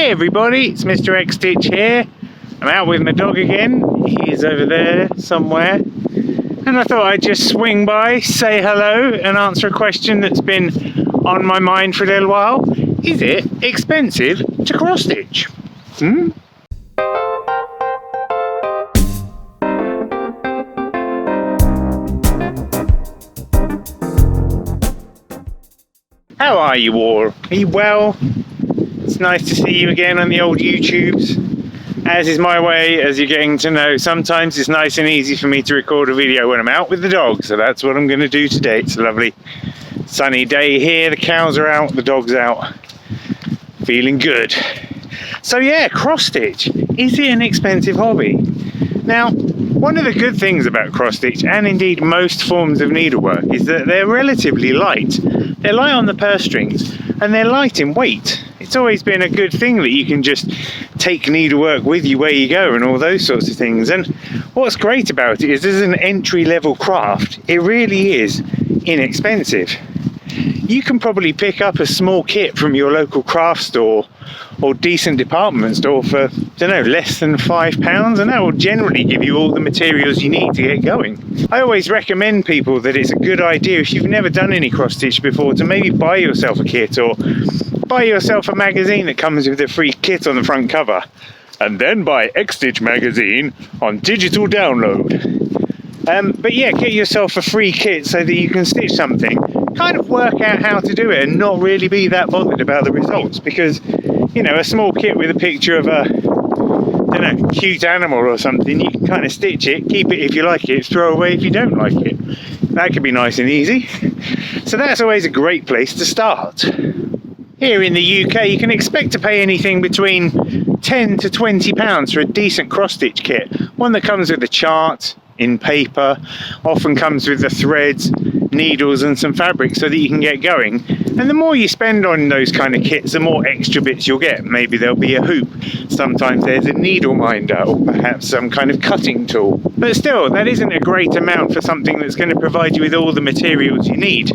Hey everybody, it's Mr. XStitch here. I'm out with my dog again. He's over there somewhere. And I thought I'd just swing by, say hello, and answer a question that's been on my mind for a little while. Is it expensive to cross stitch? How are you all? Are you well? It's nice to see you again on the old YouTubes. As is my way, as you're getting to know, sometimes it's nice and easy for me to record a video when I'm out with the dog, so that's what I'm going to do today. It's a lovely sunny day here, the cows are out, the dog's out. Feeling good. So yeah, cross stitch. Is it an expensive hobby? Now, one of the good things about cross stitch, and indeed most forms of needlework, is that they're relatively light. They're light on the purse strings, and they're light in weight. It's always been a good thing that you can just take needlework with you where you go and all those sorts of things. And what's great about it is, as an entry-level craft, it really is inexpensive. You can probably pick up a small kit from your local craft store or decent department store for, I don't know, less than £5, and that will generally give you all the materials you need to get going. I always recommend people that it's a good idea, if you've never done any cross stitch before, to maybe buy yourself a kit or buy yourself a magazine that comes with a free kit on the front cover, and then buy XStitch magazine on digital download. But yeah, get yourself a free kit so that you can stitch something, kind of work out how to do it and not really be that bothered about the results, because, you know, a small kit with a picture of a, I don't know, cute animal or something, you can kind of stitch it, keep it if you like it, throw away if you don't like it. That can be nice and easy. So that's always a great place to start. Here in the UK, you can expect to pay anything between £10 to £20 for a decent cross-stitch kit. One that comes with a chart, in paper, often comes with the threads, needles and some fabric so that you can get going. And the more you spend on those kind of kits, the more extra bits you'll get. Maybe there'll be a hoop, sometimes there's a needle minder, or perhaps some kind of cutting tool. But still, that isn't a great amount for something that's going to provide you with all the materials you need.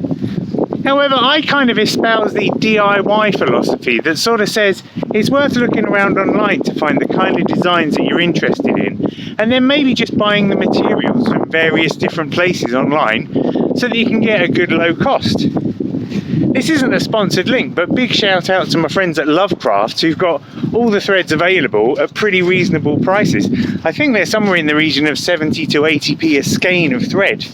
However, I kind of espouse the DIY philosophy that sort of says it's worth looking around online to find the kind of designs that you're interested in, and then maybe just buying the materials from various different places online so that you can get a good low cost. This isn't a sponsored link, but big shout out to my friends at LoveCrafts who've got all the threads available at pretty reasonable prices. I think they're somewhere in the region of 70 to 80p a skein of thread.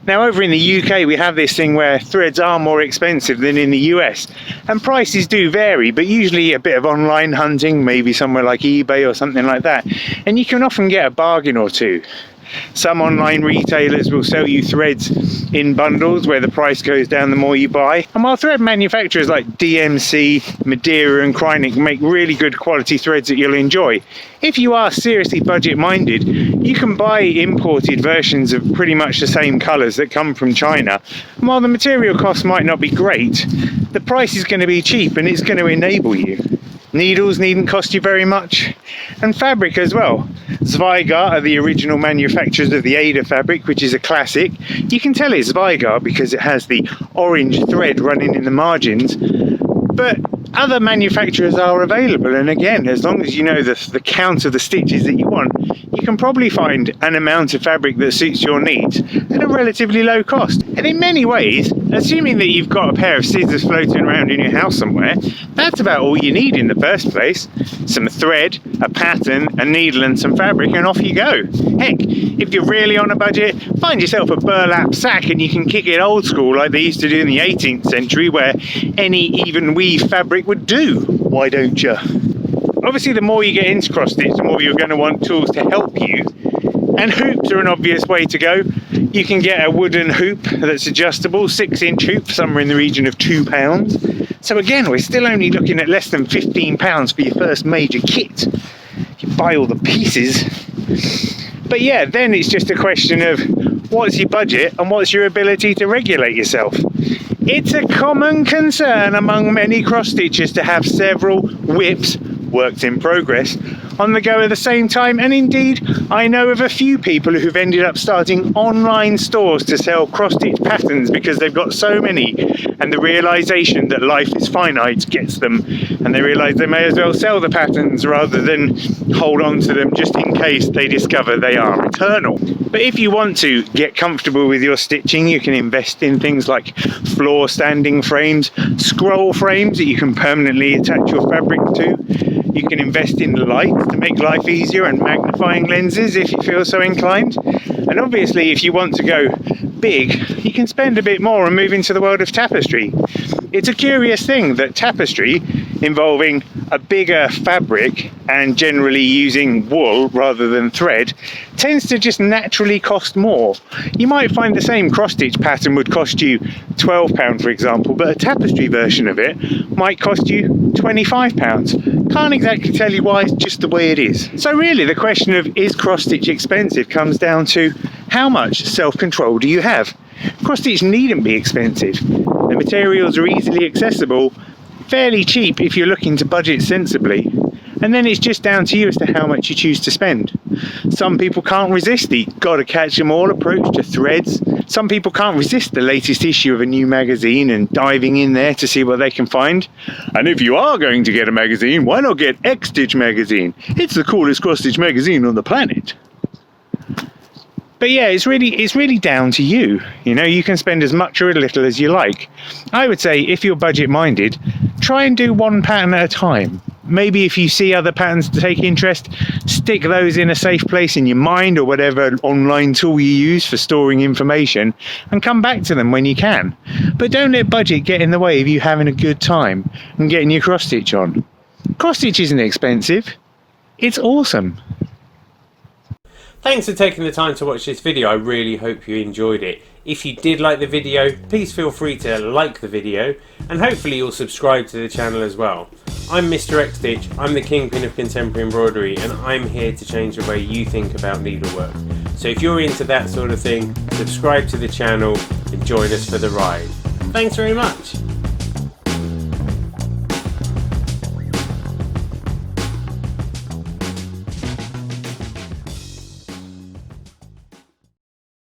Now, over in the UK, we have this thing where threads are more expensive than in the US, and prices do vary, but usually a bit of online hunting, maybe somewhere like eBay or something like that, and you can often get a bargain or two. Some online retailers will sell you threads in bundles where the price goes down the more you buy. And while thread manufacturers like DMC, Madeira and Kreinik make really good quality threads that you'll enjoy, if you are seriously budget minded, you can buy imported versions of pretty much the same colours that come from China. And while the material costs might not be great, the price is going to be cheap and it's going to enable you. Needles needn't cost you very much, and fabric as well. Zweigart are the original manufacturers of the Ada fabric, which is a classic. You can tell it's Zweigart because it has the orange thread running in the margins, but other manufacturers are available, and again, as long as you know the count of the stitches that you want, you can probably find an amount of fabric that suits your needs at a relatively low cost. And in many ways, assuming that you've got a pair of scissors floating around in your house somewhere, that's about all you need in the first place. Some thread, a pattern, a needle and some fabric, and off you go. Heck, if you're really on a budget, find yourself a burlap sack and you can kick it old school like they used to do in the 18th century, where any even weave fabric would do. Why don't you? Obviously, the more you get into cross stitch, the more you're going to want tools to help you, and hoops are an obvious way to go. You can get a wooden hoop that's adjustable, 6-inch hoop, somewhere in the region of £2. So again, we're still only looking at less than £15 for your first major kit. You buy all the pieces. But yeah, then it's just a question of what's your budget and what's your ability to regulate yourself. It's a common concern among many cross stitchers to have several whips, works in progress on the go at the same time, and indeed I know of a few people who've ended up starting online stores to sell cross-stitch patterns because they've got so many, and the realization that life is finite gets them, and they realize they may as well sell the patterns rather than hold on to them just in case they discover they are eternal. But if you want to get comfortable with your stitching, you can invest in things like floor standing frames, scroll frames that you can permanently attach your fabric to. You can invest in lights to make life easier and magnifying lenses if you feel so inclined. And obviously if you want to go big, you can spend a bit more and move into the world of tapestry. It's a curious thing that tapestry, involving a bigger fabric and generally using wool rather than thread, tends to just naturally cost more. You might find the same cross-stitch pattern would cost you £12 for example, but a tapestry version of it might cost you £25. Can't exactly tell you why, it's just the way it is. So really the question of is cross-stitch expensive comes down to how much self-control do you have? Cross-stitch needn't be expensive. The materials are easily accessible, fairly cheap if you're looking to budget sensibly, and then it's just down to you as to how much you choose to spend. Some people can't resist the gotta catch 'em all approach to threads. Some people can't resist the latest issue of a new magazine and diving in there to see what they can find. And if you are going to get a magazine, why not get XStitch magazine? It's the coolest cross-stitch magazine on the planet. But yeah, it's really down to you. You know, you can spend as much or as little as you like. I would say if you're budget minded, try and do one pattern at a time. Maybe if you see other patterns to take interest, stick those in a safe place in your mind or whatever online tool you use for storing information, and come back to them when you can. But don't let budget get in the way of you having a good time and getting your cross stitch on. Cross stitch isn't expensive, it's awesome. Thanks for taking the time to watch this video. I really hope you enjoyed it. If you did like the video, please feel free to like the video, and hopefully you'll subscribe to the channel as well. I'm Mr. XStitch, I'm the kingpin of contemporary embroidery, and I'm here to change the way you think about needlework. So if you're into that sort of thing, subscribe to the channel and join us for the ride. Thanks very much.